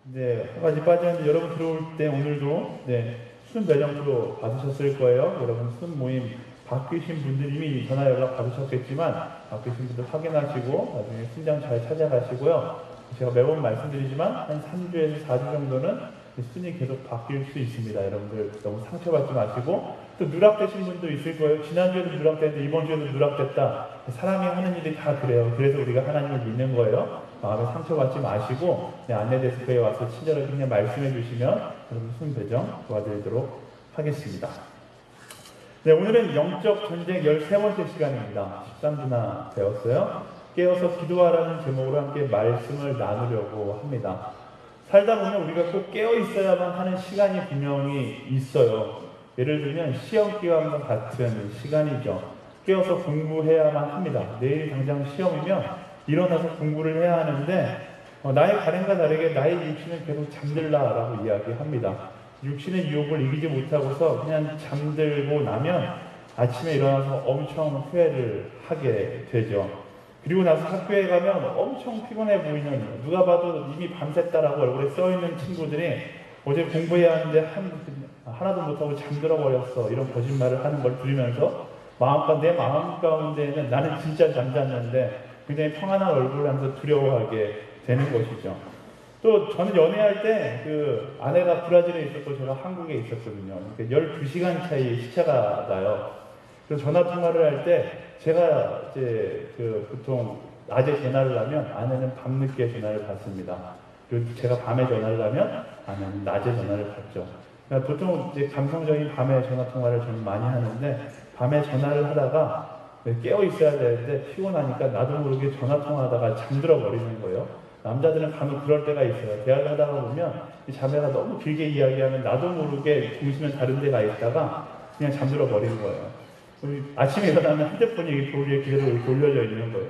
네, 한 가지 빠졌는데 여러분 들어올 때 오늘도 순 배정표 받으셨을 거예요. 여러분 순 모임 바뀌신 분들 이미 전화 연락 받으셨겠지만 바뀌신 분들 확인하시고 나중에 순장 잘 찾아가시고요. 제가 매번 말씀드리지만 한 3주에서 4주 정도는 순이 계속 바뀔 수 있습니다. 여러분들 너무 상처받지 마시고 또 누락되신 분도 있을 거예요. 지난주에도 누락됐는데 이번 주에도 누락됐다. 사람이 하는 일이 다 그래요. 그래서 우리가 하나님을 믿는 거예요. 마음에 상처받지 마시고 안내 데스크에 와서 친절하게 그냥 말씀해 주시면 여러분 순 배정 도와드리도록 하겠습니다. 네, 오늘은 영적 전쟁 13번째 시간입니다. 13주나 배웠어요. 깨어서 기도하라는 제목으로 함께 말씀을 나누려고 합니다. 살다 보면 우리가 꼭 깨어 있어야만 하는 시간이 분명히 있어요. 예를 들면 시험 기간과 같은 시간이죠. 깨어서 공부해야만 합니다. 내일 당장 시험이면 일어나서 공부를 해야 하는데 나의 가랭과 다르게 나의 육신은 계속 잠들라라고 이야기합니다. 육신의 유혹을 이기지 못하고서 그냥 잠들고 나면 아침에 일어나서 엄청 후회를 하게 되죠. 그리고 나서 학교에 가면 엄청 피곤해 보이는, 누가 봐도 이미 밤샜다라고 얼굴에 써있는 친구들이 어제 공부해야 하는데 하나도 못하고 잠들어 버렸어, 이런 거짓말을 하는 걸 들으면서 내 마음 가운데는 나는 진짜 잠잤는데 굉장히 평안한 얼굴을 하면서 두려워하게 되는 것이죠. 또 저는 연애할 때 그 아내가 브라질에 있었고 제가 한국에 있었거든요. 12시간 차이 시차가 나요. 그래서 전화 통화를 할 때 제가 이제 보통 낮에 전화를 하면 아내는 밤늦게 전화를 받습니다. 그리고 제가 밤에 전화를 하면 아내는 낮에 전화를 받죠. 그러니까 보통 이제 감성적인 밤에 전화 통화를 저는 많이 하는데 밤에 전화를 하다가 깨어 있어야 되는데 피곤하니까 나도 모르게 전화 통화하다가 잠들어 버리는 거예요. 남자들은 간혹 그럴 때가 있어요. 대화를 하다가 보면 이 자매가 너무 길게 이야기하면 나도 모르게 중심은 다른 데 가 있다가 그냥 잠들어 버리는 거예요. 아침에 일어나면 핸드폰이 도리에 그대로 돌려져 있는 거예요.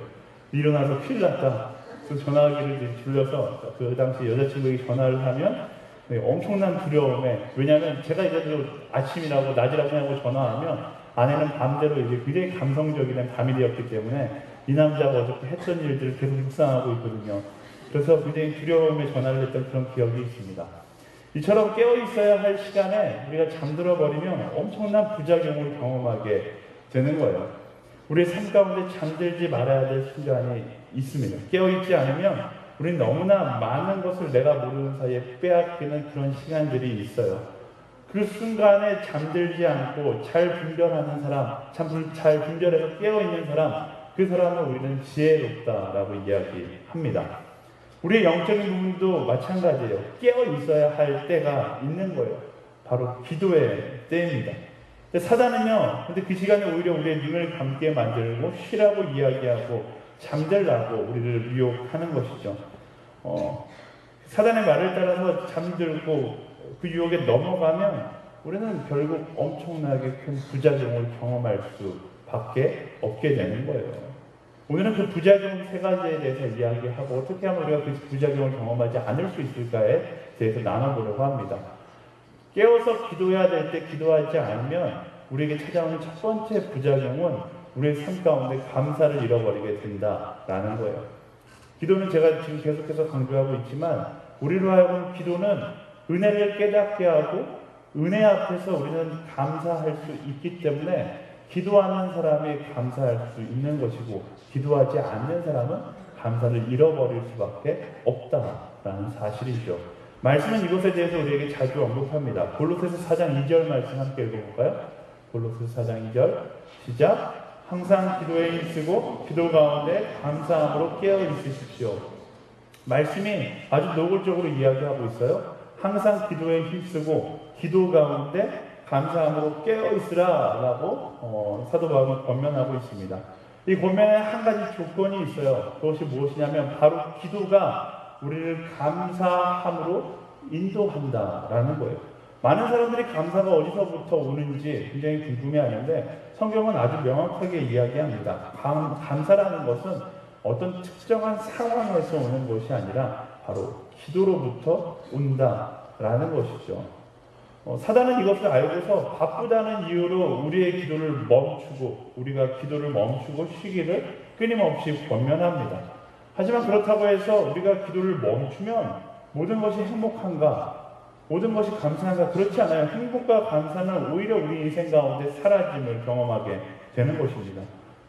일어나서 큰일 났다. 그래서 전화기를 돌려서 그 당시 여자친구에게 전화를 하면 엄청난 두려움에, 왜냐하면 제가 이제 아침이라고 낮이라고 생각하고 전화하면 아내는 밤대로 이제 굉장히 감성적인 밤이 되었기 때문에 이 남자가 어저께 했던 일들을 계속 묵상하고 있거든요. 그래서 굉장히 두려움에 전화를 했던 그런 기억이 있습니다. 이처럼 깨어있어야 할 시간에 우리가 잠들어 버리면 엄청난 부작용을 경험하게 되는 거예요. 우리의 삶 가운데 잠들지 말아야 될 순간이 있습니다. 깨어있지 않으면 우리는 너무나 많은 것을 내가 모르는 사이에 빼앗기는 그런 시간들이 있어요. 그 순간에 잠들지 않고 잘 분별하는 사람, 잘 분별해서 깨어있는 사람, 그 사람을 우리는 지혜롭다라고 이야기합니다. 우리의 영적인 부분도 마찬가지예요. 깨어 있어야 할 때가 있는 거예요. 바로 기도의 때입니다. 사단은요, 근데 그 시간에 오히려 우리의 눈을 감게 만들고 쉬라고 이야기하고 잠들라고 우리를 유혹하는 것이죠. 사단의 말을 따라서 잠들고 그 유혹에 넘어가면 우리는 결국 엄청나게 큰 부작용을 경험할 수밖에 없게 되는 거예요. 오늘은 그 부작용 3가지에 대해서 이야기하고 어떻게 하면 우리가 그 부작용을 경험하지 않을 수 있을까에 대해서 나눠보려고 합니다. 깨어서 기도해야 될 때 기도하지 않으면 우리에게 찾아오는 첫 번째 부작용은 우리의 삶 가운데 감사를 잃어버리게 된다라는 거예요. 기도는 제가 지금 계속해서 강조하고 있지만 우리로 하여금 기도는 은혜를 깨닫게 하고 은혜 앞에서 우리는 감사할 수 있기 때문에 기도하는 사람이 감사할 수 있는 것이고 기도하지 않는 사람은 감사를 잃어버릴 수밖에 없다라는 사실이죠. 말씀은 이것에 대해서 우리에게 자주 언급합니다. 골로새서 4장 2절 말씀 함께 읽어볼까요? 골로새서 4장 2절 시작. 항상 기도에 힘쓰고 기도 가운데 감사함으로 깨어 있으십시오. 말씀이 아주 노골적으로 이야기하고 있어요. 항상 기도에 힘쓰고 기도 가운데 감사함으로 깨어있으라 라고 사도 바울은 권면하고 있습니다. 이 권면에 한 가지 조건이 있어요. 그것이 무엇이냐면 바로 기도가 우리를 감사함으로 인도한다라는 거예요. 많은 사람들이 감사가 어디서부터 오는지 굉장히 궁금해하는데 성경은 아주 명확하게 이야기합니다. 감사라는 것은 어떤 특정한 상황에서 오는 것이 아니라 바로 기도로부터 온다라는 것이죠. 사단은 이것을 알고서 바쁘다는 이유로 우리의 기도를 멈추고 우리가 기도를 멈추고 쉬기를 끊임없이 권면합니다. 하지만 그렇다고 해서 우리가 기도를 멈추면 모든 것이 행복한가? 모든 것이 감사한가? 그렇지 않아요. 행복과 감사는 오히려 우리 인생 가운데 사라짐을 경험하게 되는 것입니다.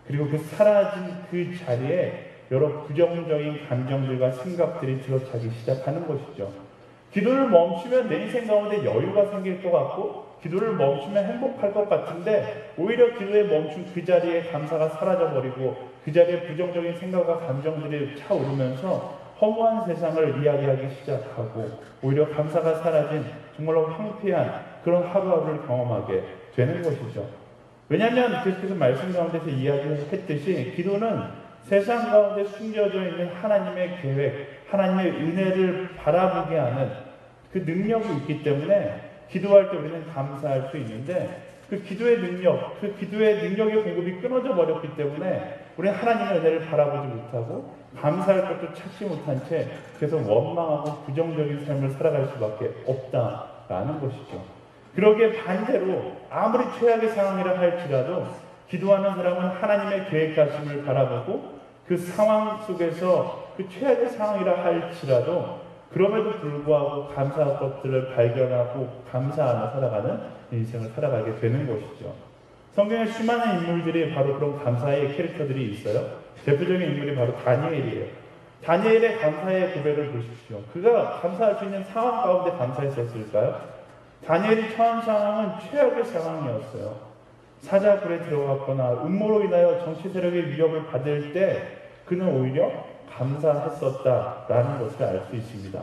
그리고 그 사라진 그 자리에 여러 부정적인 감정들과 생각들이 들어차기 시작하는 것이죠. 기도를 멈추면 내 인생 가운데 여유가 생길 것 같고, 기도를 멈추면 행복할 것 같은데, 오히려 기도에 멈춘 그 자리에 감사가 사라져버리고 그 자리에 부정적인 생각과 감정들이 차오르면서 허무한 세상을 이야기하기 시작하고, 오히려 감사가 사라진 정말로 황폐한 그런 하루하루를 경험하게 되는 것이죠. 왜냐하면 계속해서 말씀 가운데서 이야기했듯이 기도는 세상 가운데 숨겨져 있는 하나님의 계획, 하나님의 은혜를 바라보게 하는 그 능력이 있기 때문에 기도할 때 우리는 감사할 수 있는데, 그 기도의 능력의 공급이 끊어져 버렸기 때문에 우리는 하나님의 은혜를 바라보지 못하고 감사할 것도 찾지 못한 채 계속 원망하고 부정적인 삶을 살아갈 수밖에 없다라는 것이죠. 그러기에 반대로 아무리 최악의 상황이라 할지라도 기도하는 사람은 하나님의 계획하심을 바라보고 그 상황 속에서 그 최악의 상황이라 할지라도 그럼에도 불구하고 감사할 것들을 발견하고 감사하며 살아가는 인생을 살아가게 되는 것이죠. 성경에 수많은 인물들이 바로 그런 감사의 캐릭터들이 있어요. 대표적인 인물이 바로 다니엘이에요. 다니엘의 감사의 고백을 보십시오. 그가 감사할 수 있는 상황 가운데 감사했었을까요? 다니엘이 처한 상황은 최악의 상황이었어요. 사자굴에 들어갔거나 음모로 인하여 정치 세력의 위협을 받을 때 그는 오히려 감사했었다라는 것을 알 수 있습니다.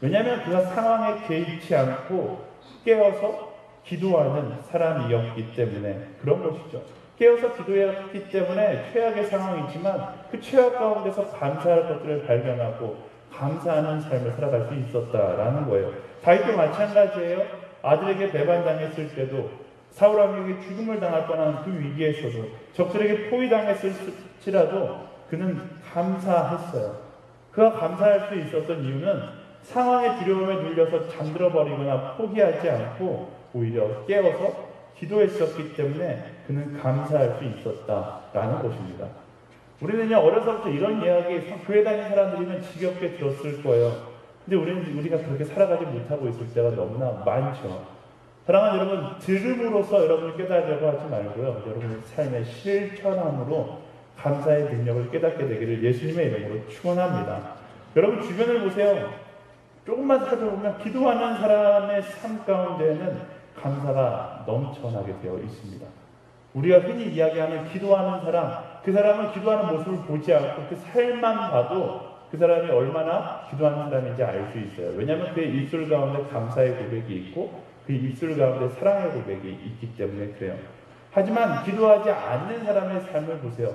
왜냐하면 그가 상황에 개의치 않고 깨어서 기도하는 사람이었기 때문에 그런 것이죠. 깨어서 기도했기 때문에 최악의 상황이지만 그 최악 가운데서 감사할 것들을 발견하고 감사하는 삶을 살아갈 수 있었다라는 거예요. 다윗도 마찬가지예요. 아들에게 배반당했을 때도, 사울 왕에게 죽음을 당할 뻔한 그 위기에서도, 적들에게 포위당했을지라도 그는 감사했어요. 그가 감사할 수 있었던 이유는 상황의 두려움에 눌려서 잠들어 버리거나 포기하지 않고 오히려 깨어서 기도했었기 때문에 그는 감사할 수 있었다라는 것입니다. 우리는요, 어려서부터 이런 이야기 교회 다니는 사람들이면 지겹게 들었을 거예요. 근데 우리가 그렇게 살아가지 못하고 있을 때가 너무나 많죠. 사랑하는 여러분, 들음으로써 여러분을 깨달으려고 하지 말고요, 여러분의 삶의 실천함으로 감사의 능력을 깨닫게 되기를 예수님의 이름으로 축원합니다. 여러분 주변을 보세요. 조금만 살펴보면 기도하는 사람의 삶 가운데는 감사가 넘쳐나게 되어 있습니다. 우리가 흔히 이야기하는 기도하는 사람, 그 사람은 기도하는 모습을 보지 않고 그 삶만 봐도 그 사람이 얼마나 기도하는 사람인지 알 수 있어요. 왜냐하면 그의 입술 가운데 감사의 고백이 있고 그 입술 가운데 사랑의 고백이 있기 때문에 그래요. 하지만 기도하지 않는 사람의 삶을 보세요.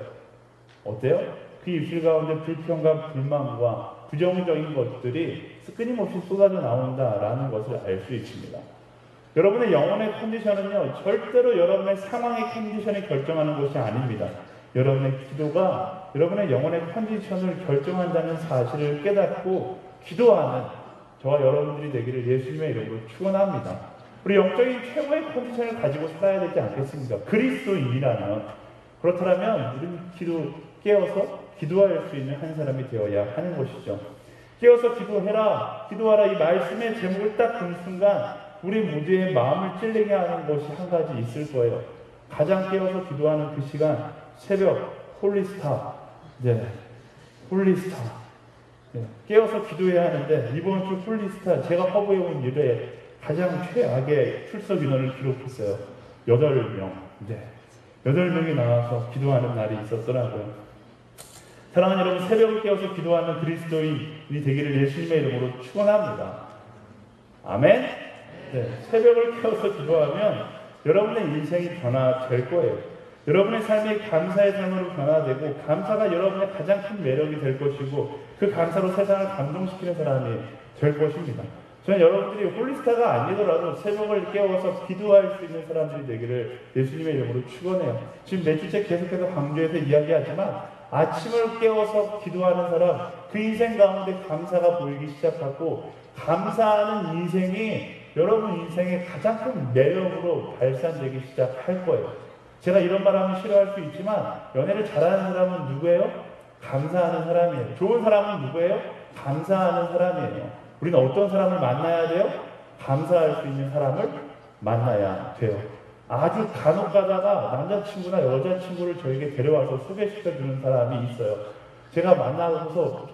어때요? 그 입술 가운데 불평과 불만과 부정적인 것들이 끊임없이 쏟아져 나온다라는 것을 알 수 있습니다. 여러분의 영혼의 컨디션은요, 절대로 여러분의 상황의 컨디션이 결정하는 것이 아닙니다. 여러분의 기도가 여러분의 영혼의 컨디션을 결정한다는 사실을 깨닫고 기도하는 저와 여러분들이 되기를 예수님의 이름으로 축원합니다. 우리 영적인 최고의 컨디션을 가지고 살아야 되지 않겠습니까? 그리스도인이라면. 그렇다면 우리는 깨어서 기도할 수 있는 한 사람이 되어야 하는 것이죠. 깨어서 기도하라 이 말씀의 제목을 딱 든 순간 우리 모두의 마음을 찔리게 하는 것이 한 가지 있을 거예요. 가장 깨어서 기도하는 그 시간, 새벽 홀리스타. 홀리스타. 깨어서 기도해야 하는데 이번 주 홀리스타 제가 허브해온 일에 가장 최악의 출석 인원을 기록했어요. 8명. 8명이 나와서 기도하는 날이 있었더라고요. 사랑하는 여러분, 새벽을 깨어서 기도하는 그리스도인이 되기를 예수님의 이름으로 축원합니다. 아멘? 새벽을 깨어서 기도하면 여러분의 인생이 변화될 거예요. 여러분의 삶이 감사의 삶으로 변화되고 감사가 여러분의 가장 큰 매력이 될 것이고 그 감사로 세상을 감동시키는 사람이 될 것입니다. 저는 여러분들이 홀리스타가 아니더라도 새벽을 깨워서 기도할 수 있는 사람들이 되기를 예수님의 이름으로 축원해요. 지금 몇 주째 계속해서 강조해서 이야기하지만 아침을 깨워서 기도하는 사람, 그 인생 가운데 감사가 보이기 시작하고 감사하는 인생이 여러분 인생의 가장 큰 매력으로 발산되기 시작할 거예요. 제가 이런 말하면 싫어할 수 있지만 연애를 잘하는 사람은 누구예요? 감사하는 사람이에요. 좋은 사람은 누구예요? 감사하는 사람이에요. 우리는 어떤 사람을 만나야 돼요? 감사할 수 있는 사람을 만나야 돼요. 아주 간혹 가다가 남자친구나 여자친구를 저에게 데려와서 소개시켜주는 사람이 있어요. 제가 만나고서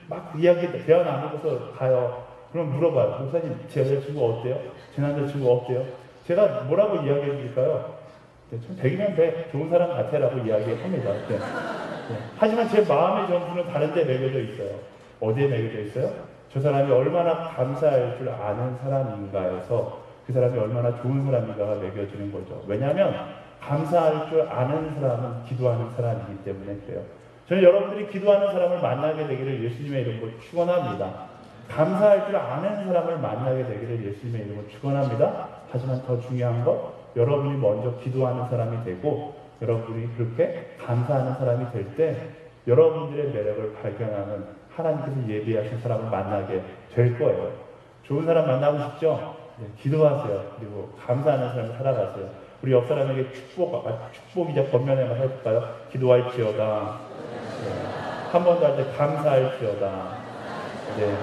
막 이야기, 대화 나누고서 가요. 그럼 물어봐요. 목사님, 제 여자친구 어때요? 제 남자친구 어때요? 제가 뭐라고 이야기해 드릴까요? 참 100이면 100, 좋은 사람 같아라고 이야기합니다. 네. 하지만 제 마음의 점수는 다른 데 매겨져 있어요. 어디에 매겨져 있어요? 저 사람이 얼마나 감사할 줄 아는 사람인가에서 그 사람이 얼마나 좋은 사람인가가 매겨지는 거죠. 왜냐하면 감사할 줄 아는 사람은 기도하는 사람이기 때문에 그래요. 저는 여러분들이 기도하는 사람을 만나게 되기를 예수님의 이름으로 축원합니다. 감사할 줄 아는 사람을 만나게 되기를 예수님의 이름으로 축원합니다. 하지만 더 중요한 것, 여러분이 먼저 기도하는 사람이 되고 여러분이 그렇게 감사하는 사람이 될 때 여러분들의 매력을 발견하는 하나님께서 예비하신 사람을 만나게 될 거예요. 좋은 사람 만나고 싶죠? 네, 기도하세요. 그리고 감사하는 삶을 살아가세요. 우리 옆 사람에게 축복이자 권면에 한번 해볼까요? 기도할지어다. 네. 한 번 더 할 때 감사할지어다. 네.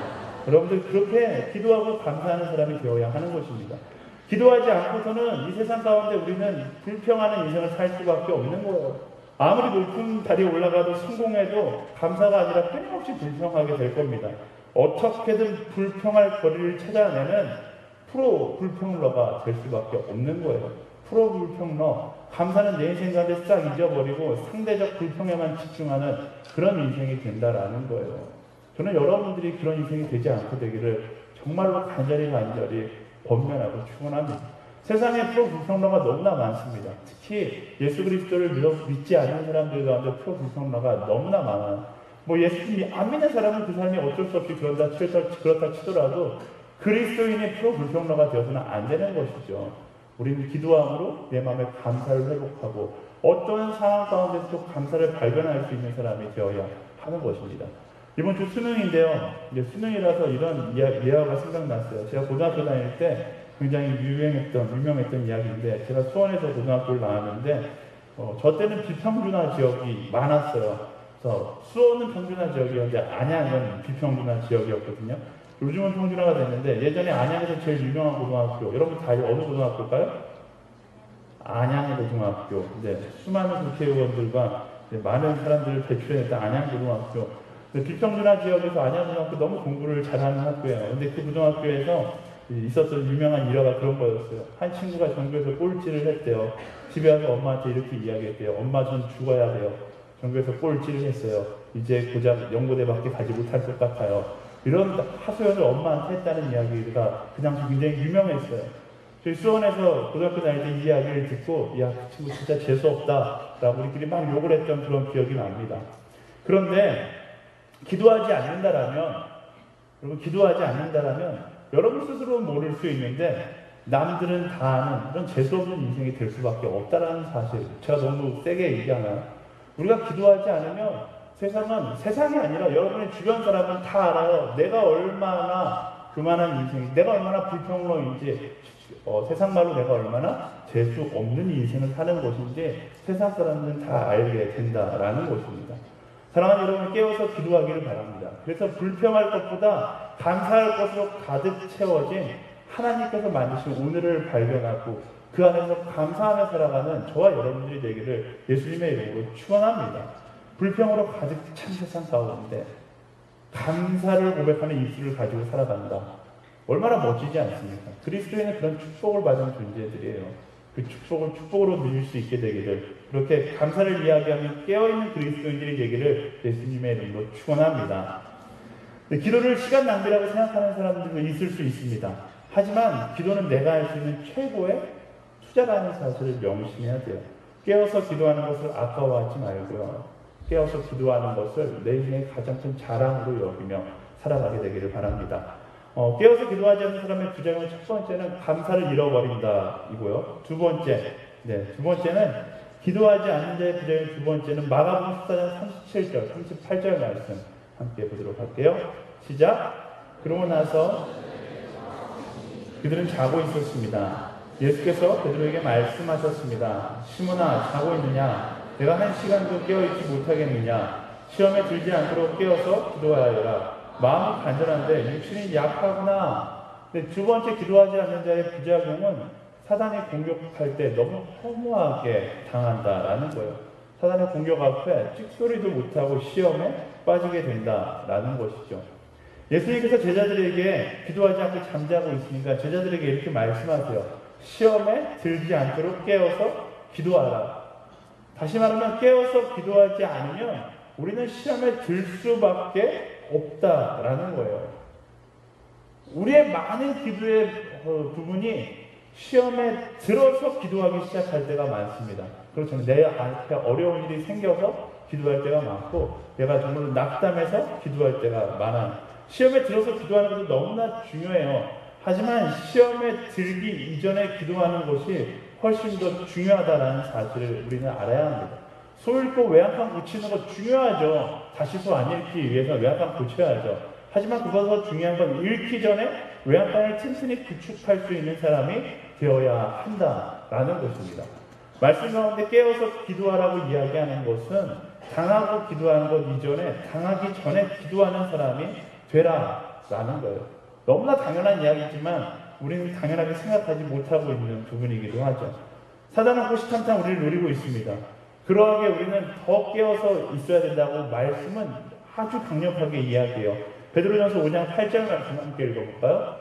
여러분들 그렇게 기도하고 감사하는 사람이 되어야 하는 것입니다. 기도하지 않고서는 이 세상 가운데 우리는 불평하는 인생을 살 수밖에 없는 거예요. 아무리 높은 다리에 올라가도 성공해도 감사가 아니라 끊임없이 불평하게 될 겁니다. 어떻게든 불평할 거리를 찾아내는 프로 불평러가 될 수밖에 없는 거예요. 프로 불평러, 감사는 내 인생 가운데 싹 잊어버리고 상대적 불평에만 집중하는 그런 인생이 된다라는 거예요. 저는 여러분들이 그런 인생이 되지 않고 되기를 정말로 간절히 권면하고 축원합니다. 세상에 프로 불평러가 너무나 많습니다. 특히 예수 그리스도를 믿지 않는 사람들 가운데 프로 불평러가 너무나 많아요. 뭐 예수님이 안 믿는 사람은 그 사람이 어쩔 수 없이 그렇다 치더라도 그리스도인의 프로 불평러가 되어서는 안 되는 것이죠. 우리는 기도함으로 내 마음의 감사를 회복하고 어떤 상황 가운데서도 감사를 발견할 수 있는 사람이 되어야 하는 것입니다. 이번 주 수능인데요. 이제 수능이라서 이런 예화가 생각났어요. 제가 고등학교 다닐 때 굉장히 유명했던 이야기인데, 제가 수원에서 고등학교를 나왔는데, 저 때는 비평준화 지역이 많았어요. 그래서 수원은 평준화 지역이었는데, 안양은 비평준화 지역이었거든요. 요즘은 평준화가 됐는데, 예전에 안양에서 제일 유명한 고등학교, 여러분 다 어느 고등학교일까요? 안양 고등학교. 네, 수많은 국회의원들과 많은 사람들을 배출해냈던 안양 고등학교. 비평준화 지역에서 안양고등학교 너무 공부를 잘하는 학교예요. 근데 그 고등학교에서 있었던 유명한 일화가 그런 거였어요. 한 친구가 전교에서 꼴찌를 했대요. 집에 와서 엄마한테 이렇게 이야기했대요. 엄마, 전 죽어야 돼요. 전교에서 꼴찌를 했어요. 이제 고작 연고대밖에 가지 못할 것 같아요. 이런 하소연을 엄마한테 했다는 이야기가 그 당시 굉장히 유명했어요. 저희 수원에서 고등학교 다닐 때 이 이야기를 듣고, 야, 그 친구 진짜 재수없다 라고 우리끼리 막 욕을 했던 그런 기억이 납니다. 그런데 기도하지 않는다라면, 여러분 스스로 모를 수 있는데 남들은 다 아는 그런 재수없는 인생이 될 수밖에 없다라는 사실, 제가 너무 세게 얘기하나요? 우리가 기도하지 않으면 세상이 아니라 여러분의 주변 사람은 다 알아요. 내가 얼마나 그만한 인생이, 내가 얼마나 불평러인지, 세상 말로 내가 얼마나 재수 없는 인생을 사는 것인지 세상 사람들은 다 알게 된다라는 것입니다. 사랑하는 여러분, 깨워서 기도하기를 바랍니다. 그래서 불평할 것보다 감사할 것으로 가득 채워진 하나님께서 만드신 오늘을 발견하고 그 안에서 감사하며 살아가는 저와 여러분들이 되기를 예수님의 이름으로 축원합니다. 불평으로 가득 찬 세상 가운데 감사를 고백하는 입술을 가지고 살아간다. 얼마나 멋지지 않습니까? 그리스도인은 그런 축복을 받은 존재들이에요. 그 축복을 축복으로 누릴 수 있게 되기를, 그렇게 감사를 이야기하며 깨어있는 그리스도인들이 되기를 예수님의 이름으로 축원합니다. 기도를 시간 낭비라고 생각하는 사람들도 있을 수 있습니다. 하지만 기도는 내가 할 수 있는 최고의 투자라는 사실을 명심해야 돼요. 깨어서 기도하는 것을 아까워하지 말고요. 깨어서 기도하는 것을 내 인생의 가장 큰 자랑으로 여기며 살아가게 되기를 바랍니다. 깨어서 기도하지 않는 사람의 부작용, 첫 번째는 감사를 잃어버린다 이고요. 두 번째는 기도하지 않는 자의 부작용, 두 번째는 마가복음 14장 37절, 38절 말씀 함께 보도록 할게요. 시작. 그러고 나서 그들은 자고 있었습니다. 예수께서 그들에게 말씀하셨습니다. 시몬아, 자고 있느냐? 내가 한 시간도 깨어있지 못하겠느냐? 시험에 들지 않도록 깨어서 기도하여라. 마음이 간절한데 육신이 약하구나. 근데 두 번째 기도하지 않는 자의 부작용은 사단이 공격할 때 너무 허무하게 당한다라는 거예요. 사단의 공격 앞에 찍소리도 못하고 시험에 빠지게 된다라는 것이죠. 예수님께서 제자들에게 기도하지 않고 잠자고 있으니까 제자들에게 이렇게 말씀하세요. 시험에 들지 않도록 깨어서 기도하라. 다시 말하면 깨어서 기도하지 않으면 우리는 시험에 들 수밖에 없다라는 거예요. 우리의 많은 기도의 부분이 시험에 들어서 기도하기 시작할 때가 많습니다. 그렇죠. 내 앞에 어려운 일이 생겨서 기도할 때가 많고 내가 정말 낙담해서 기도할 때가 많아요. 시험에 들어서 기도하는 것도 너무나 중요해요. 하지만 시험에 들기 이전에 기도하는 것이 훨씬 더 중요하다는 사실을 우리는 알아야 합니다. 소 읽고 외양간 고치는 것 중요하죠. 다시 소 안 읽기 위해서 외양간 고쳐야죠. 하지만 그것보다 중요한 건 읽기 전에 외양간을 튼튼히 구축할 수 있는 사람이 되어야 한다라는 것입니다. 말씀 가운데 깨어서 기도하라고 이야기하는 것은 당하고 기도하는 것 이전에 당하기 전에 기도하는 사람이 되라라는 거예요. 너무나 당연한 이야기지만 우리는 당연하게 생각하지 못하고 있는 부분이기도 하죠. 사단은 호시탐탐 우리를 노리고 있습니다. 그러하게 우리는 더 깨어서 있어야 된다고 말씀은 아주 강력하게 이야기해요. 베드로전서 5장 8절 말씀 함께 읽어볼까요?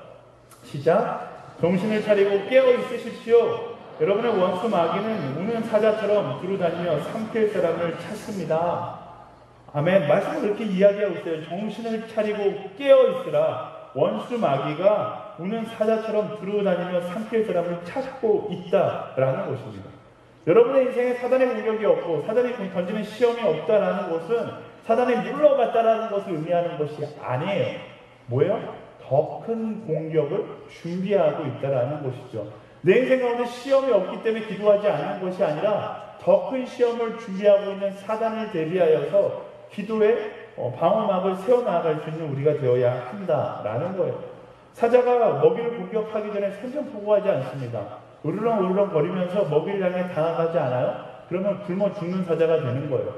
시작! 정신을 차리고 깨어 있으십시오. 여러분의 원수 마귀는 우는 사자처럼 두루다니며 삼킬 사람을 찾습니다. 아멘. 말씀을 그렇게 이야기하고 있어요. 정신을 차리고 깨어 있으라. 원수 마귀가 우는 사자처럼 두루다니며 삼킬 사람을 찾고 있다라는 것입니다. 여러분의 인생에 사단의 공격이 없고 사단이 던지는 시험이 없다라는 것은 사단이 물러갔다라는 것을 의미하는 것이 아니에요. 뭐예요? 더 큰 공격을 준비하고 있다라는 것이죠. 내 인생 가운데 시험이 없기 때문에 기도하지 않는 것이 아니라 더 큰 시험을 준비하고 있는 사단을 대비하여서 기도에 방어막을 세워나갈 수 있는 우리가 되어야 한다라는 거예요. 사자가 먹이를 공격하기 전에 선전포고하지 않습니다. 으르렁 거리면서 먹이를 향해 다가가지 않아요? 그러면 굶어 죽는 사자가 되는 거예요.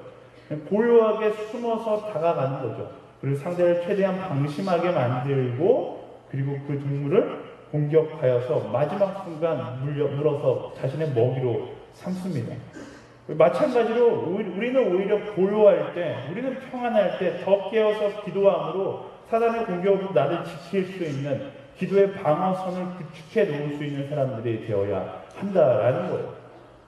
고요하게 숨어서 다가가는 거죠. 그리고 상대를 최대한 방심하게 만들고 그리고 그 동물을 공격하여서 마지막 순간 물어서 자신의 먹이로 삼습니다. 마찬가지로 우리는 오히려 고요할 때, 우리는 평안할 때 더 깨어서 기도함으로 사단의 공격으로 나를 지킬 수 있는 기도의 방어선을 구축해 놓을 수 있는 사람들이 되어야 한다라는 거예요.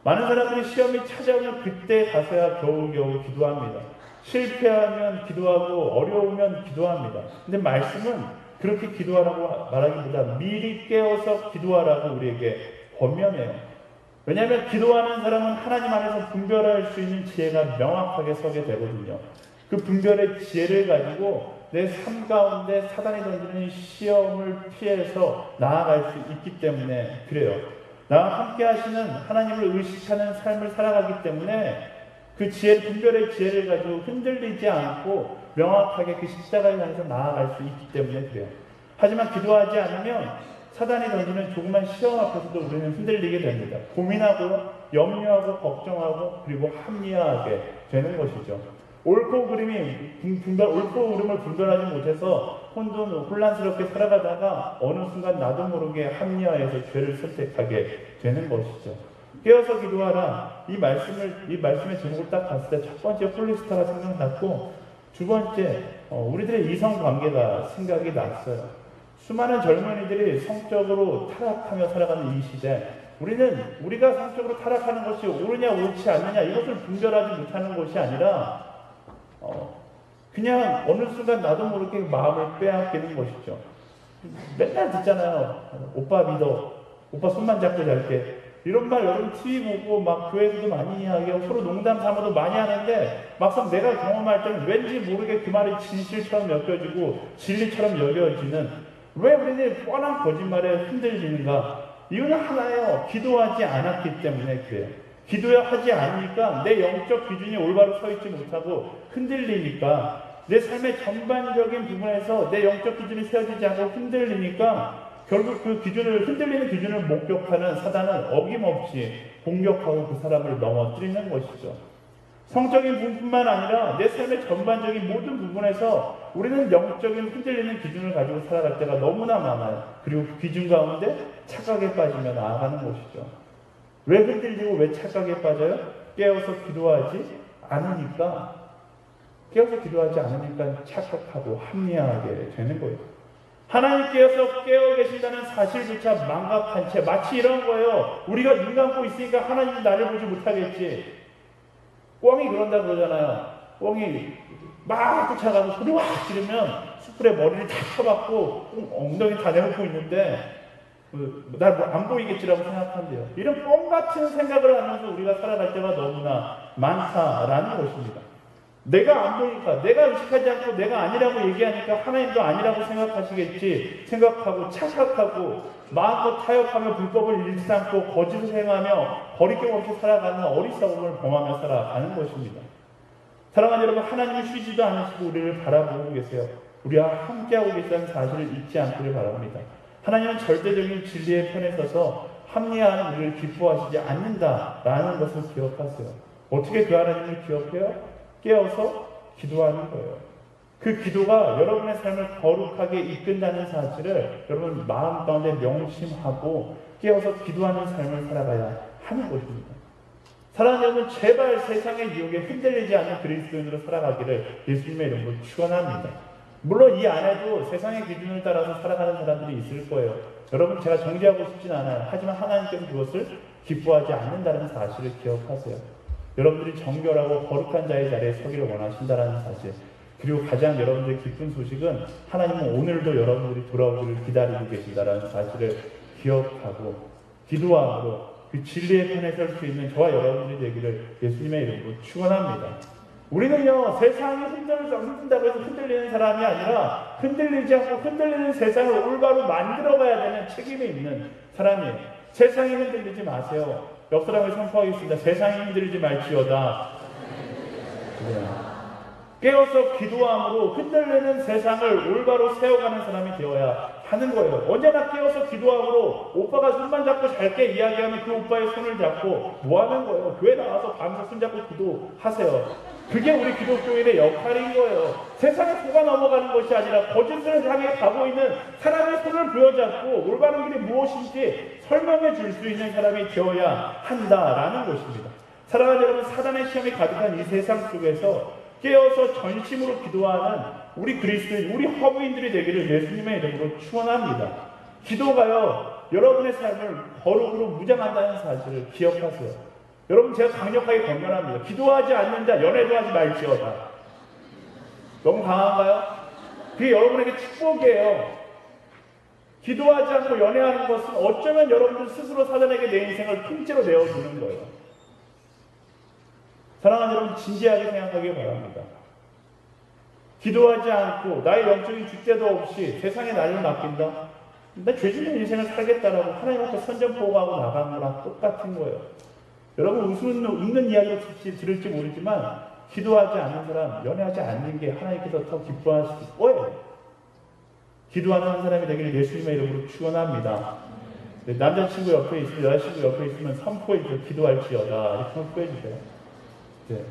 많은 사람들이 시험이 찾아오면 그때 가서야 겨우겨우 기도합니다. 실패하면 기도하고 어려우면 기도합니다. 근데 말씀은 그렇게 기도하라고 말하기보다 미리 깨어서 기도하라고 우리에게 권면해요. 왜냐하면 기도하는 사람은 하나님 안에서 분별할 수 있는 지혜가 명확하게 서게 되거든요. 그 분별의 지혜를 가지고 내 삶 가운데 사단이 던지는 시험을 피해서 나아갈 수 있기 때문에 그래요. 나와 함께 하시는 하나님을 의식하는 삶을 살아가기 때문에 그 분별의 지혜를 가지고 흔들리지 않고 명확하게 그 십자가를 향해서 나아갈 수 있기 때문에 그래요. 하지만 기도하지 않으면 사단이 던지는 조그만 시험 앞에서도 우리는 흔들리게 됩니다. 고민하고 염려하고 걱정하고 그리고 합리화하게 되는 것이죠. 옳고 그름을 분별하지 못해서 혼란스럽게 살아가다가 어느 순간 나도 모르게 합리화해서 죄를 선택하게 되는 것이죠. 깨어서 기도하라. 이 말씀의 제목을 딱 봤을 때 첫 번째 홀리스타가 생각났고 두 번째 우리들의 이성관계가 생각이 났어요. 수많은 젊은이들이 성적으로 타락하며 살아가는 이 시대, 우리가 성적으로 타락하는 것이 옳으냐 옳지 않느냐 이것을 분별하지 못하는 것이 아니라 그냥 어느 순간 나도 모르게 마음을 빼앗기는 것이죠. 맨날 듣잖아요. 오빠 믿어. 오빠 손만 잡고 잘게. 이런 말 여러분 TV 보고 막 교회에서도 많이 이야기하고 서로 농담 삼아도 많이 하는데 막상 내가 경험할 때는 왠지 모르게 그 말이 진실처럼 엮여지고 진리처럼 여겨지는, 왜 우리는 뻔한 거짓말에 흔들리는가? 이유는 하나예요. 기도하지 않았기 때문에 그래요. 기도하지 않으니까 내 영적 기준이 올바로 서 있지 못하고 흔들리니까, 내 삶의 전반적인 부분에서 내 영적 기준이 세워지지 않고 흔들리니까 결국 그 흔들리는 기준을 목격하는 사단은 어김없이 공격하고 그 사람을 넘어뜨리는 것이죠. 성적인 부분뿐만 아니라 내 삶의 전반적인 모든 부분에서 우리는 영적인 흔들리는 기준을 가지고 살아갈 때가 너무나 많아요. 그리고 그 기준 가운데 착각에 빠지며 나아가는 것이죠. 왜 흔들리고 왜 착각에 빠져요? 깨어서 기도하지 않으니까. 깨어서 기도하지 않으니까 착각하고 합리화하게 되는 거예요. 하나님께서 깨어 계신다는 사실조차 망각한 채 마치 이런 거예요. 우리가 눈 감고 있으니까 하나님이 나를 보지 못하겠지. 꿩이 그런다 그러잖아요. 꿩이 막 쫓아가서 소리 확 지르면 숯불에 머리를 다 쳐박고 엉덩이 다 내놓고 있는데 날 안 보이겠지라고 생각한대요. 이런 꿩 같은 생각을 하면서 우리가 살아갈 때가 너무나 많다라는 것입니다. 내가 안 보니까, 내가 의식하지 않고 내가 아니라고 얘기하니까 하나님도 아니라고 생각하시겠지 생각하고 착각하고 마음껏 타협하며 불법을 잃지 않고 거짓을 행하며 거리낌 없이 살아가는 어리석음을 범하며 살아가는 것입니다. 사랑하는 여러분, 하나님은 쉬지도 않으시고 우리를 바라보고 계세요. 우리와 함께하고 계시다는 사실을 잊지 않기를 바랍니다. 하나님은 절대적인 진리의 편에 서서 합리화하는 우리를 기뻐하시지 않는다라는 것을 기억하세요. 어떻게 그 하나님을 기억해요? 깨어서 기도하는 거예요. 그 기도가 여러분의 삶을 거룩하게 이끈다는 사실을 여러분 마음 가운데 명심하고 깨어서 기도하는 삶을 살아가야 하는 것입니다. 사랑하는 여러분, 제발 세상의 유혹에 흔들리지 않는 그리스도인으로 살아가기를 예수님의 이름으로 축원합니다. 물론 이 안에도 세상의 기준을 따라서 살아가는 사람들이 있을 거예요. 여러분, 제가 정죄하고 싶진 않아요. 하지만 하나님께서 그것을 기뻐하지 않는다는 사실을 기억하세요. 여러분들이 정결하고 거룩한 자의 자리에 서기를 원하신다는 사실, 그리고 가장 여러분들의 기쁜 소식은 하나님은 오늘도 여러분들이 돌아오기를 기다리고 계신다는 사실을 기억하고 기도함으로 그 진리의 편에 설 수 있는 저와 여러분들이 되기를 예수님의 이름으로 축원합니다. 우리는요, 세상이 흔든다고 해서 흔들리는 사람이 아니라 흔들리지 않고 흔들리는 세상을 올바로 만들어가야 되는 책임이 있는 사람이에요. 세상이 흔들리지 마세요. 옆 사람을 선포하겠습니다. 세상이 흔들리지 말지어다. 깨어서 기도함으로 흔들리는 세상을 올바로 세워가는 사람이 되어야 하는 거예요. 언제나 깨어서 기도함으로 오빠가 손만 잡고 잘게 이야기하면 그 오빠의 손을 잡고 뭐 하는 거예요? 교회 나와서 밤새 손잡고 기도하세요. 그게 우리 기독교인의 역할인 거예요. 세상에 속아 넘어가는 것이 아니라 거짓을 향해 가고 있는 사람의 손을 부여잡고 올바른 길이 무엇인지 설명해 줄 수 있는 사람이 되어야 한다라는 것입니다. 사랑하는 여러분, 사단의 시험이 가득한 이 세상 속에서 깨어서 전심으로 기도하는 우리 그리스도인, 우리 허브인들이 되기를 예수님의 이름으로 축원합니다. 기도가요, 여러분의 삶을 거룩으로 무장한다는 사실을 기억하세요. 여러분, 제가 강력하게 권면합니다. 기도하지 않는 자 연애도 하지 말지어다. 너무 강한가요? 그게 여러분에게 축복이에요. 기도하지 않고 연애하는 것은 어쩌면 여러분들 스스로 사단에게 내 인생을 통째로 내어주는 거예요. 사랑하는 여러분, 진지하게 생각하기 바랍니다. 기도하지 않고 나의 영적인 줏대도 없이 세상에 나를 맡긴다? 나 죄짓는 인생을 살겠다라고 하나님 앞에 선전포고하고 나가는 거랑 똑같은 거예요. 여러분, 웃는 이야기로 들을지 모르지만 기도하지 않는 사람, 연애하지 않는 게 하나님께서 더 기뻐하실 거예요. 기도하는 한 사람이 되기를 예수님의 이름으로 축원합니다. 남자친구 옆에 있으면, 여자친구 옆에 있으면 선포해 주세요. 기도할지어다. 이렇게 선포해 주세요. 네.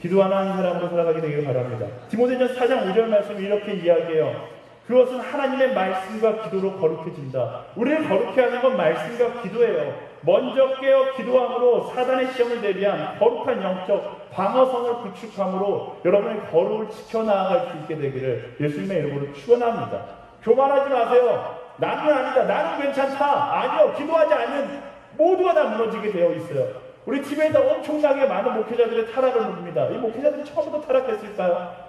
기도하는 사람으로 살아가게 되기를 바랍니다. 디모데전 4장 5절 말씀이 이렇게 이야기해요. 그것은 하나님의 말씀과 기도로 거룩해진다. 우리를 거룩해 하는 건 말씀과 기도예요. 먼저 깨어 기도함으로 사단의 시험을 대비한 거룩한 영적 방어선을 구축함으로 여러분의 거룩을 지켜나갈 수 있게 되기를 예수님의 이름으로 축원합니다. 교만하지 마세요. 나는 아니다. 나는 괜찮다. 아니요. 기도하지 않는 모두가 다 무너지게 되어 있어요. 우리 TV에다 엄청나게 많은 목회자들의 타락을 봅니다. 이 목회자들이 처음부터 타락했을까요?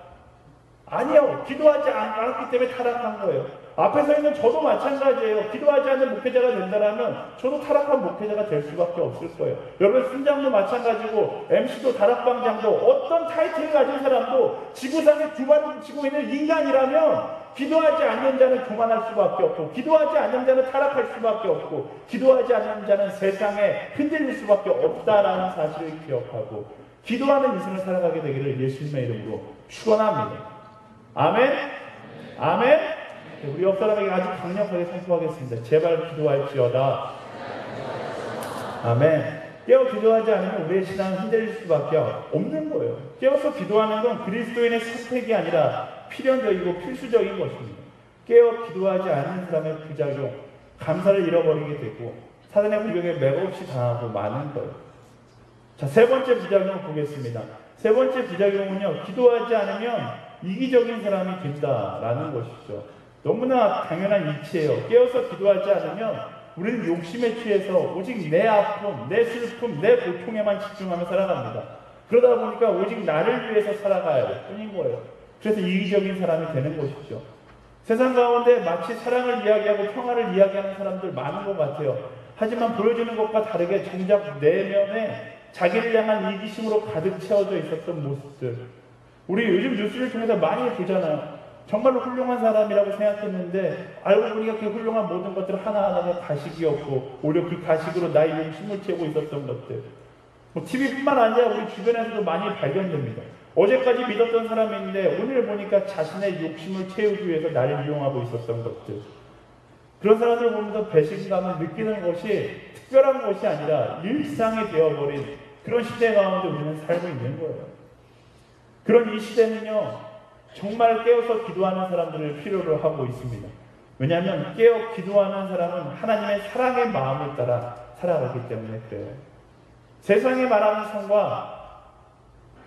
아니요. 기도하지 않았기 때문에 타락한 거예요. 앞에 서 있는 저도 마찬가지예요. 기도하지 않는 목회자가 된다면 저도 타락한 목회자가 될 수밖에 없을 거예요. 여러분, 순장도 마찬가지고 MC도 다락방장도 어떤 타이틀을 가진 사람도 지구상에 두 발을 쥐고 있는 인간이라면 기도하지 않는 자는 교만할 수밖에 없고, 기도하지 않는 자는 타락할 수밖에 없고, 기도하지 않는 자는 세상에 흔들릴 수밖에 없다라는 사실을 기억하고 기도하는 인생을 살아가게 되기를 예수님의 이름으로 축원합니다. 아멘? 아멘? 우리 옆 사람에게 아주 강력하게 선포하겠습니다. 제발 기도할지어다. 아멘. 깨어 기도하지 않으면 우리의 신앙은 흔들릴 수밖에 없는 거예요. 깨어서 기도하는 건 그리스도인의 선택이 아니라 필연적이고 필수적인 것입니다. 깨어 기도하지 않는 사람의 부작용, 감사를 잃어버리게 되고 사단의 공격에 맥없이 당하고 마는 거예요. 자, 세 번째 부작용을 보겠습니다. 세 번째 부작용은요, 기도하지 않으면 이기적인 사람이 된다라는 것이죠. 너무나 당연한 이치예요. 깨어서 기도하지 않으면 우리는 욕심에 취해서 오직 내 아픔, 내 슬픔, 내 고통에만 집중하며 살아갑니다. 그러다 보니까 오직 나를 위해서 살아가야 할 뿐인 거예요. 그래서 이기적인 사람이 되는 것이죠. 세상 가운데 마치 사랑을 이야기하고 평화를 이야기하는 사람들 많은 것 같아요. 하지만 보여주는 것과 다르게 정작 내면에 자기를 향한 이기심으로 가득 채워져 있었던 모습들, 우리 요즘 뉴스를 통해서 많이 보잖아요. 정말로 훌륭한 사람이라고 생각했는데 알고 보니까 그 훌륭한 모든 것들 하나하나가 가식이었고 오히려 그 가식으로 나의 욕심을 채우고 있었던 것들, TV뿐만 아니라 우리 주변에서도 많이 발견됩니다. 어제까지 믿었던 사람인데 오늘 보니까 자신의 욕심을 채우기 위해서 나를 이용하고 있었던 것들, 그런 사람들 보면서 배신감을 느끼는 것이 특별한 것이 아니라 일상이 되어버린 그런 시대 가운데 우리는 살고 있는 거예요. 그런 이 시대는요, 정말 깨어서 기도하는 사람들을 필요로 하고 있습니다. 왜냐하면 깨어 기도하는 사람은 하나님의 사랑의 마음을 따라 살아가기 때문에 그래요. 세상이 말하는 선과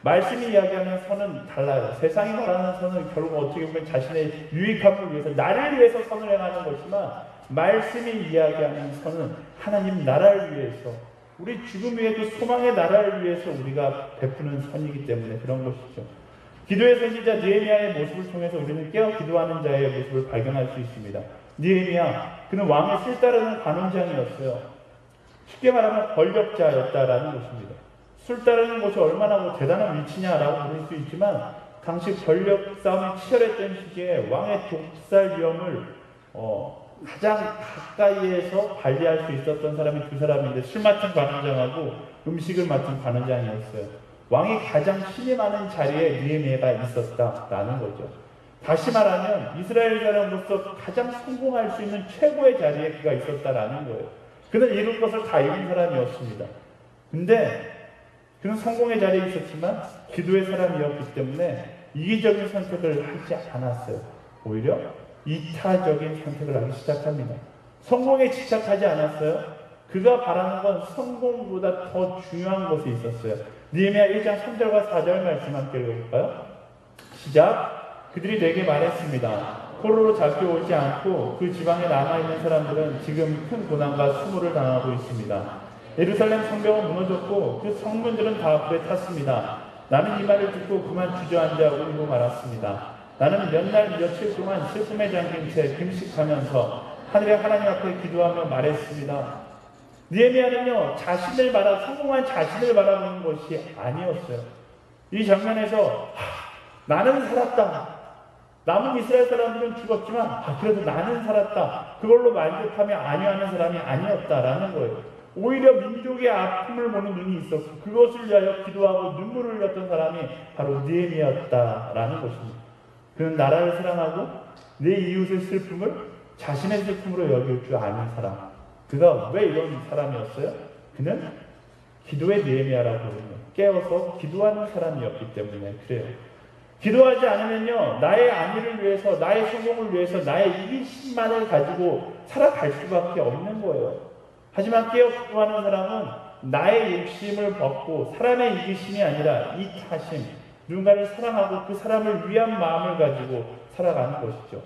말씀이 이야기하는 선은 달라요. 세상이 말하는 선은 결국 어떻게 보면 자신의 유익함을 위해서, 나를 위해서 선을 행하는 것이지만 말씀이 이야기하는 선은 하나님 나라를 위해서, 우리 죽음 위에 그 소망의 나라를 위해서 우리가 베푸는 선이기 때문에 그런 것이죠. 기도의 선지자 느헤미야의 모습을 통해서 우리는 깨어 기도하는 자의 모습을 발견할 수 있습니다. 느헤미야, 그는 왕의 술따르는 관원장이었어요. 쉽게 말하면 권력자였다라는 것입니다. 술따르는 것이 얼마나 대단한 위치냐라고 부를 수 있지만 당시 권력 싸움이 치열했던 시기에 왕의 독살 위험을 가장 가까이에서 관리할 수 있었던 사람이 두 사람인데, 술 맡은 관원장하고 음식을 맡은 관원장이었어요. 왕이 가장 신이 많은 자리에 느헤미야가 있었다라는 거죠. 다시 말하면 이스라엘 사람으로서 가장 성공할 수 있는 최고의 자리에 그가 있었다라는 거예요. 그는 이룰 것을 다 이룬 사람이었습니다. 근데 그는 성공의 자리에 있었지만 기도의 사람이었기 때문에 이기적인 선택을 하지 않았어요. 오히려 이타적인 선택을 하기 시작합니다. 성공에 집착하지 않았어요. 그가 바라는 건 성공보다 더 중요한 것이 있었어요. 느헤미야 1장 3절과 4절 말씀 함께 읽어볼까요? 시작. 그들이 내게 말했습니다. 포로로 잡혀오지 않고 그 지방에 남아있는 사람들은 지금 큰 고난과 수모를 당하고 있습니다. 예루살렘 성벽은 무너졌고 그 성문들은 다 불에 탔습니다. 나는 이 말을 듣고 그만 주저앉아 울고 말았습니다. 나는 몇 날 며칠 동안 슬픔에 잠긴 채 금식하면서 하늘의 하나님 앞에 기도하며 말했습니다. 느헤미야는요, 성공한 자신을 바라보는 것이 아니었어요. 이 장면에서 나는 살았다. 남은 이스라엘 사람들은 죽었지만 그래도 나는 살았다. 그걸로 만족하며 안위하는 사람이 아니었다라는 거예요. 오히려 민족의 아픔을 보는 눈이 있었고 그것을 위하여 기도하고 눈물을 흘렸던 사람이 바로 느헤미야였다라는 것입니다. 그는 나라를 사랑하고 내 이웃의 슬픔을 자신의 슬픔으로 여길 줄 아는 사람. 그가 왜 이런 사람이었어요? 그는 기도의 느헤미야라고 부르는, 깨어서 기도하는 사람이었기 때문에 그래요. 기도하지 않으면요, 나의 안위를 위해서, 나의 성공을 위해서 나의 이기심만을 가지고 살아갈 수밖에 없는 거예요. 하지만 깨어 기도하는 사람은 나의 욕심을 벗고 사람의 이기심이 아니라 이타심, 누군가를 사랑하고 그 사람을 위한 마음을 가지고 살아가는 것이죠.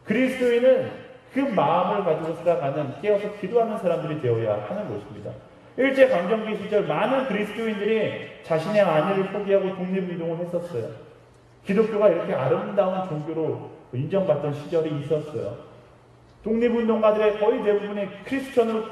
그리스도인은 그 마음을 가지고 살아가는 깨어서 기도하는 사람들이 되어야 하는 것입니다. 일제강점기 시절 많은 그리스도인들이 자신의 안위를 포기하고 독립운동을 했었어요. 기독교가 이렇게 아름다운 종교로 인정받던 시절이 있었어요. 독립운동가들의 거의 대부분이 크리스천으로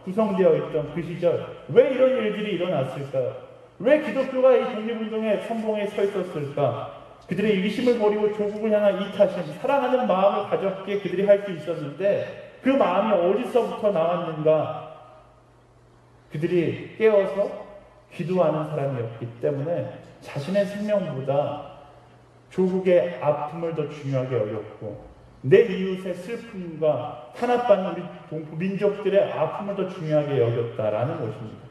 구성되어 있던 그 시절, 왜 이런 일들이 일어났을까요? 왜 기독교가 이 독립운동의 선봉에 서 있었을까? 그들의 이기심을 버리고 조국을 향한 이타심, 사랑하는 마음을 가졌기에 그들이 할 수 있었는데 그 마음이 어디서부터 나왔는가? 그들이 깨어서 기도하는 사람이었기 때문에 자신의 생명보다 조국의 아픔을 더 중요하게 여겼고 내 이웃의 슬픔과 탄압받는 우리 민족들의 아픔을 더 중요하게 여겼다라는 것입니다.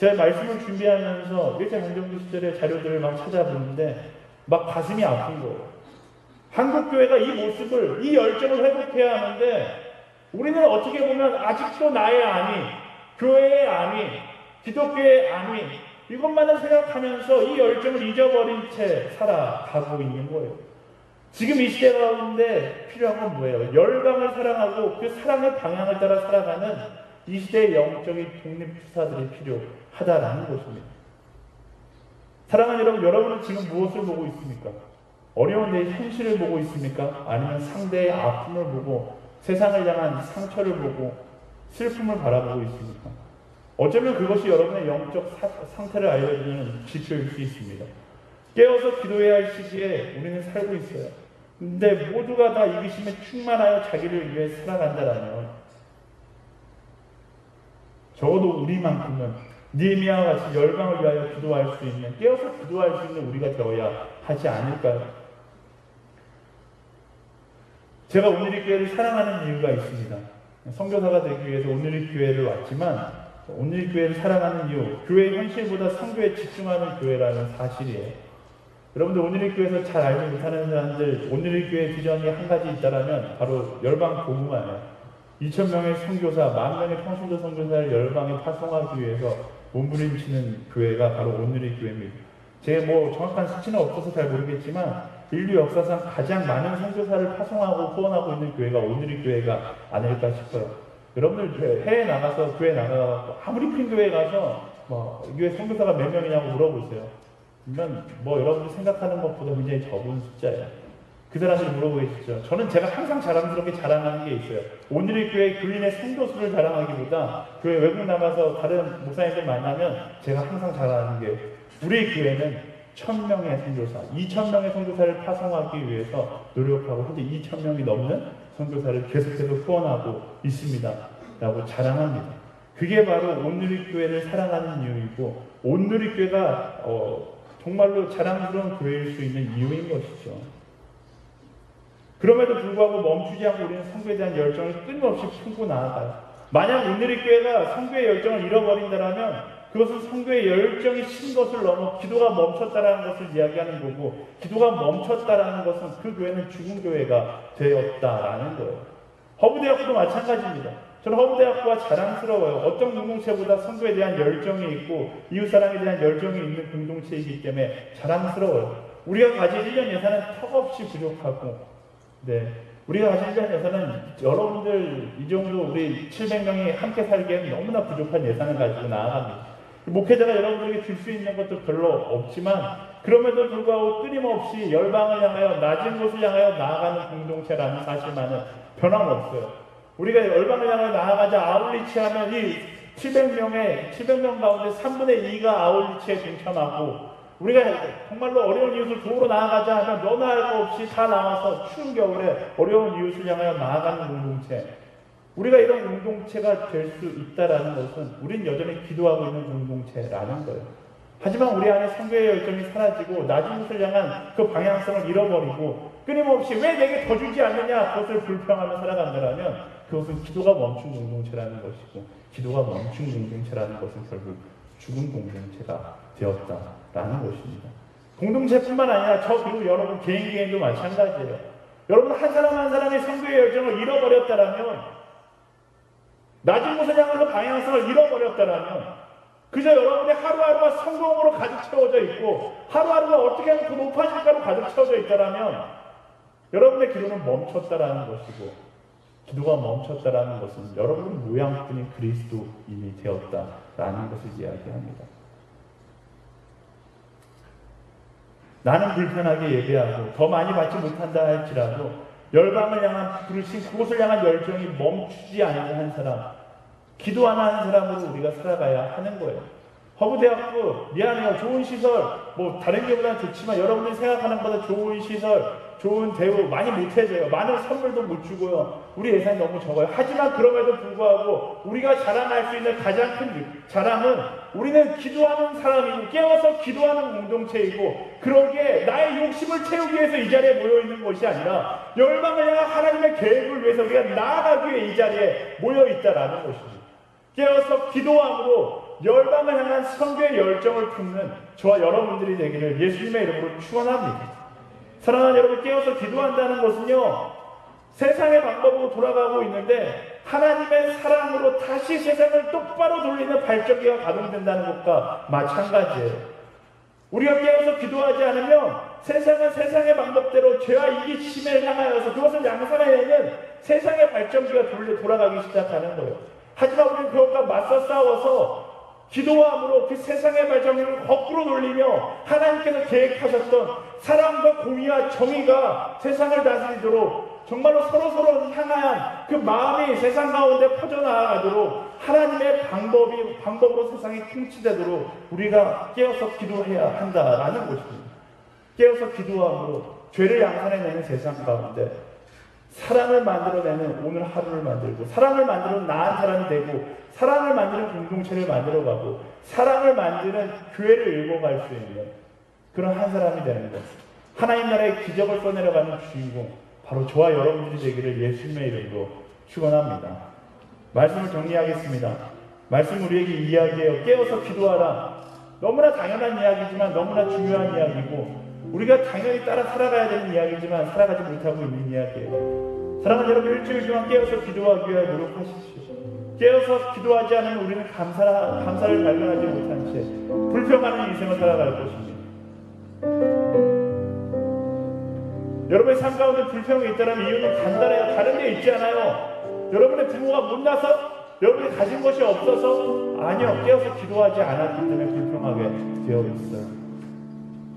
제가 말씀을 준비하면서 일제강점기 시절의 자료들을 막 찾아보는데 막 가슴이 아픈 거예요. 한국교회가 이 모습을, 이 열정을 회복해야 하는데 우리는 어떻게 보면 아직도 나의 아니, 교회의 아니, 기독교의 아니, 이것만을 생각하면서 이 열정을 잊어버린 채 살아가고 있는 거예요. 지금 이 시대 가운데 필요한 건 뭐예요? 열방을 사랑하고 그 사랑의 방향을 따라 살아가는 이 시대의 영적인 독립투사들이 필요하다라는 것입니다. 사랑하는 여러분, 여러분은 지금 무엇을 보고 있습니까? 어려운 내 현실을 보고 있습니까? 아니면 상대의 아픔을 보고 세상을 향한 상처를 보고 슬픔을 바라보고 있습니까? 어쩌면 그것이 여러분의 영적 상태를 알려주는 지표일 수 있습니다. 깨어서 기도해야 할 시기에 우리는 살고 있어요. 근데 모두가 다 이기심에 충만하여 자기를 위해 살아간다라면 적어도 우리만큼은 느헤미야와 같이 열방을 위하여 기도할 수 있는, 깨어서 기도할 수 있는 우리가 되어야 하지 않을까요? 제가 오늘의 교회를 사랑하는 이유가 있습니다. 선교사가 되기 위해서 오늘의 교회를 왔지만 오늘의 교회를 사랑하는 이유, 교회의 현실보다 선교에 집중하는 교회라는 사실이에요. 여러분들 오늘의 교회에서 잘 알지 못하는 사람들, 오늘의 교회 비전이 한 가지 있다면 바로 열방 복음화예요. 2,000명의 선교사, 10,000명의 평신도 선교사를 열방에 파송하기 위해서 몸부림치는 교회가 바로 오늘의 교회입니다. 제 정확한 수치는 없어서 잘 모르겠지만 인류 역사상 가장 많은 선교사를 파송하고 후원하고 있는 교회가 오늘의 교회가 아닐까 싶어요. 여러분들 해외 나가서 교회 나가서 아무리 큰 교회 가서 이 교회 선교사가 몇 명이냐고 물어보세요. 그러면 여러분들 생각하는 것보다 굉장히 적은 숫자예요. 그 사람들이 물어보겠죠. 저는 제가 항상 자랑스럽게 자랑하는 게 있어요. 오늘의 교회 교인의 선교수를 자랑하기보다 교회 외국 나가서 다른 목사님들 만나면 제가 항상 자랑하는 게 우리 교회는 1,000명의 선교사, 2,000명의 선교사를 파송하기 위해서 노력하고 현재 2,000명이 넘는 선교사를 계속해서 후원하고 있습니다. 라고 자랑합니다. 그게 바로 오늘의 교회를 사랑하는 이유이고 오늘의 교회가 정말로 자랑스러운 교회일 수 있는 이유인 것이죠. 그럼에도 불구하고 멈추지 않고 우리는 선교에 대한 열정을 끊임없이 품고 나아가요. 만약 오늘의 교회가 선교의 열정을 잃어버린다면 그것은 선교의 열정이 신 것을 넘어 기도가 멈췄다라는 것을 이야기하는 거고, 기도가 멈췄다라는 것은 그 교회는 죽은 교회가 되었다라는 거예요. 허브대학교도 마찬가지입니다. 저는 허브대학교가 자랑스러워요. 어떤 공동체보다 선교에 대한 열정이 있고 이웃사랑에 대한 열정이 있는 공동체이기 때문에 자랑스러워요. 우리가 가진 1년 예산은 턱없이 부족하고, 우리가 가진 1년 예산은 여러분들 이 정도 우리 700명이 함께 살기에는 너무나 부족한 예산을 가지고 나아갑니다. 목회자가 여러분들에게 줄 수 있는 것도 별로 없지만 그럼에도 불구하고 끊임없이 열방을 향하여 낮은 곳을 향하여 나아가는 공동체라는 사실만은 변함없어요. 우리가 열방을 향하여 나아가자 아울리치 하면 이 700명 가운데 3분의 2가 아울리치에 동참하고, 우리가 정말로 어려운 이웃을 도우러 나아가자 하면 너나 할 거 없이 다 나와서 추운 겨울에 어려운 이웃을 향하여 나아가는 공동체, 우리가 이런 공동체가 될 수 있다는 것은 우린 여전히 기도하고 있는 공동체라는 거예요. 하지만 우리 안에 선교의 열정이 사라지고 낮은 곳을 향한 그 방향성을 잃어버리고 끊임없이 왜 내게 더 주지 않느냐 그것을 불평하며 살아간다면 그것은 기도가 멈춘 공동체라는 것이고, 기도가 멈춘 공동체라는 것은 결국 죽은 공동체가 되었다라는 것입니다. 공동체뿐만 아니라 그리고 여러분 개인도 마찬가지예요. 여러분 한 사람 한 사람의 선교의 열정을 잃어버렸다라면, 낮은 곳을 향해서 방향성을 잃어버렸다라면, 그저 여러분의 하루하루가 성공으로 가득 채워져 있고 하루하루가 어떻게 하면 더 높아질까로 가득 채워져 있다라면 여러분의 기도는 멈췄다라는 것이고, 기도가 멈췄다라는 것은 여러분 모양뿐인 그리스도인이 되었다라는 것을 이야기합니다. 나는 불편하게 예배하고 더 많이 받지 못한다 할지라도 열방을 향한 부르신 그곳을 향한 열정이 멈추지 않는 한 사람, 기도 하나 하는 사람으로 우리가 살아가야 하는 거예요. 허브대학교 미안해요. 좋은 시설 다른 교보다는 좋지만 여러분들이 생각하는 것보다 좋은 시설, 좋은 대우 많이 못 해줘요. 많은 선물도 못 주고요. 우리 예산이 너무 적어요. 하지만 그럼에도 불구하고 우리가 자랑할 수 있는 가장 큰 자랑은 우리는 기도하는 사람이고 깨어서 기도하는 공동체이고, 그러기에 나의 욕심을 채우기 위해서 이 자리에 모여있는 것이 아니라 열방을 향한 하나님의 계획을 위해서 우리가 나아가기 위해 이 자리에 모여있다라는 것입니다. 깨어서 기도함으로 열방을 향한 선교의 열정을 품는 저와 여러분들이 되기를 예수님의 이름으로 축원합니다. 사랑하는 여러분, 깨어서 기도한다는 것은요, 세상의 방법으로 돌아가고 있는데 하나님의 사랑으로 다시 세상을 똑바로 돌리는 발전기가 가동된다는 것과 마찬가지예요. 우리가 깨어서 기도하지 않으면 세상은 세상의 방법대로 죄와 이기심을 향하여서 그것을 양산해내는 세상의 발전기가 돌아가기 시작하는 거예요. 하지만 우리는 그것과 맞서 싸워서 기도함으로 그 세상의 발전기를 거꾸로 돌리며 하나님께서 계획하셨던 사랑과 공의와 정의가 세상을 다스리도록 정말로 서로서로 향한 그 마음이 세상 가운데 퍼져나가도록 하나님의 방법으로 세상이 통치되도록 우리가 깨어서 기도해야 한다라는 것입니다. 깨어서 기도함으로 죄를 양산해내는 세상 가운데 사랑을 만들어내는 오늘 하루를 만들고, 사랑을 만드는 나은 사람이 되고, 사랑을 만드는 공동체를 만들어가고, 사랑을 만드는 교회를 읽어갈 수 있는 그런 한 사람이 되는 것, 하나님 나라의 기적을 써내려가는 주인공, 바로 저와 여러분들이 되기를 예수님의 이름으로 축원합니다. 말씀을 정리하겠습니다. 말씀 우리에게 이야기해요. 깨어서 기도하라. 너무나 당연한 이야기지만 너무나 중요한 이야기고, 우리가 당연히 따라 살아가야 되는 이야기지만 살아가지 못하고 있는 이야기예요. 사랑하는 여러분, 일주일 동안 깨어서 기도하기 위해 노력하십시오. 깨어서 기도하지 않으면 우리는 감사를 발견하지 못한 채 불평하는 인생을 살아갈 것입니다. 여러분의 삶 가운데 불평이 있다면 이유는 간단해요. 다른 게 있지 않아요. 여러분의 부모가 못나서, 여러분이 가진 것이 없어서, 아니요, 깨어서 기도하지 않았기 때문에 불평하게 되어 있어요.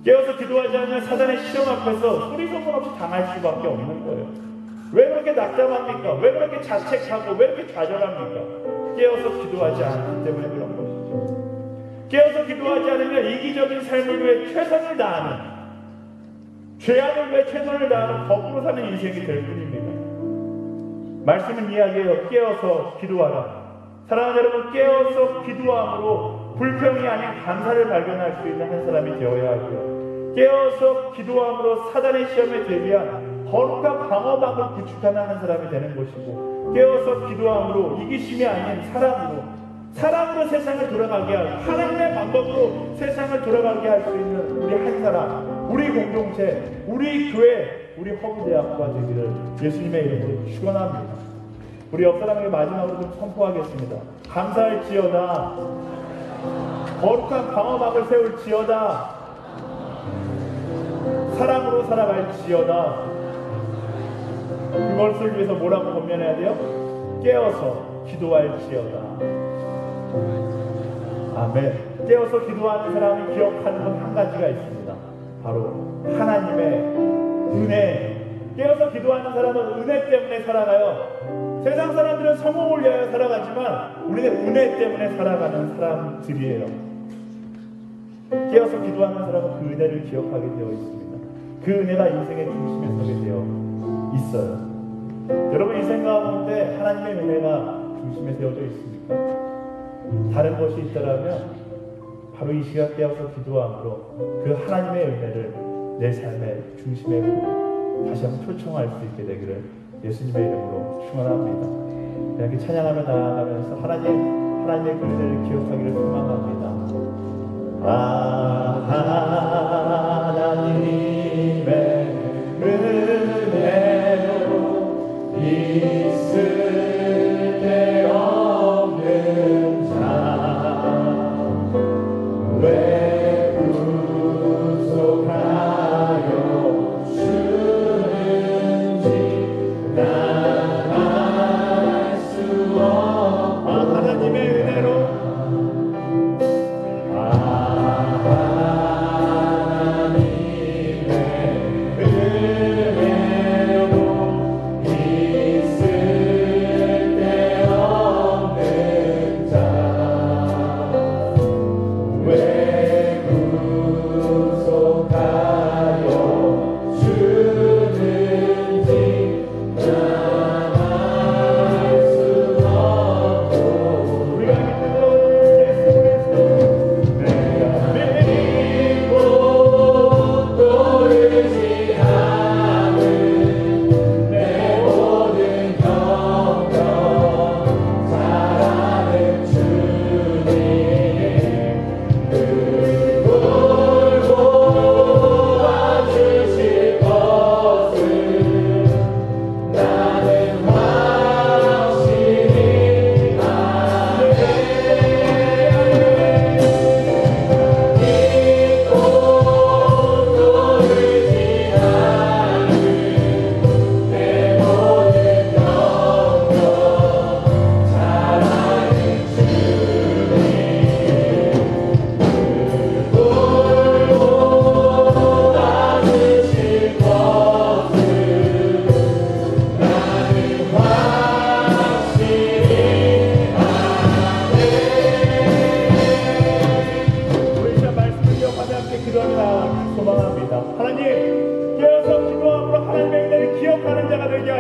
깨어서 기도하지 않으면 사단의 시험 앞에서 소리 소문 없이 당할 수밖에 없는 거예요. 왜 그렇게 낙담합니까? 왜 그렇게 자책하고 왜 그렇게 좌절합니까? 깨어서 기도하지 않기 때문에 그런 것이죠. 깨어서 기도하지 않으면 이기적인 삶을 위해 최선을 다하는, 죄악을 위해 최선을 다하는 거꾸로 사는 인생이 될 뿐입니다. 말씀은 이야기해요. 깨어서 기도하라. 사랑하는 여러분, 깨어서 기도함으로 불평이 아닌 감사를 발견할 수 있는 한 사람이 되어야 하고요. 깨어서 기도함으로 사단의 시험에 대비한 거룩한 방어막을 구축하는 한 사람이 되는 것이고, 깨어서 기도함으로 이기심이 아닌 사랑으로 세상을 돌아가게 할, 하나님의 방법으로 세상을 돌아가게 할 수 있는 우리 한 사람, 우리 공동체, 우리 교회, 우리 허브대학과 되기를 예수님의 이름으로 축원합니다. 우리 옆 사람에게 마지막으로 좀 선포하겠습니다. 감사할지어다. 거룩한 방어막을 세울지어다. 사랑으로 살아갈지어다. 그것을 위해서 뭐라고 권면해야 돼요? 깨어서 기도할지어다. 아멘. 깨어서 기도하는 사람이 기억하는 건 한 가지가 있습니다. 바로 하나님의 은혜. 깨어서 기도하는 사람은 은혜 때문에 살아가요. 세상 사람들은 성공을 위하여 살아가지만 우리는 은혜 때문에 살아가는 사람들이에요. 깨어서 기도하는 사람은 그 은혜를 기억하게 되어 있습니다. 그 은혜가 인생의 중심에 서게 되어 있어요. 여러분, 인생 가운데 하나님의 은혜가 중심에 세워져 있습니까? 다른 것이 있더라면 바로 이 시간 깨어서 기도함으로 그 하나님의 은혜를 내 삶의 중심에 다시 한번 초청할 수 있게 되기를 예수님의 이름으로 축원합니다. 이렇게 찬양하며 나아가면서 하나님의 그 은혜를 기억하기를 소망합니다. 하나님의 은혜로 있을 데 없는 자 왜 구속하여 주는지 난 알 수 없고 하나님의 은혜로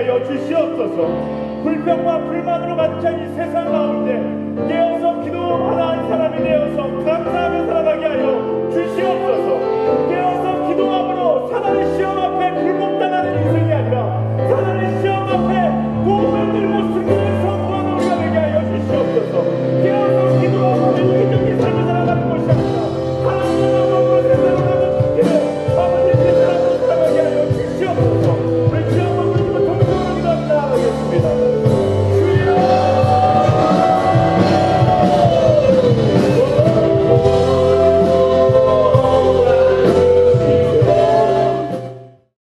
하여 주시옵소서. 불평과 불만으로 가득 찬 이 세상 가운데 깨어서 기도하는 한 사람이 되어서 감사하며 살아가게 하여 주시옵소서. 깨어서 기도함으로 하나님의 시험 앞에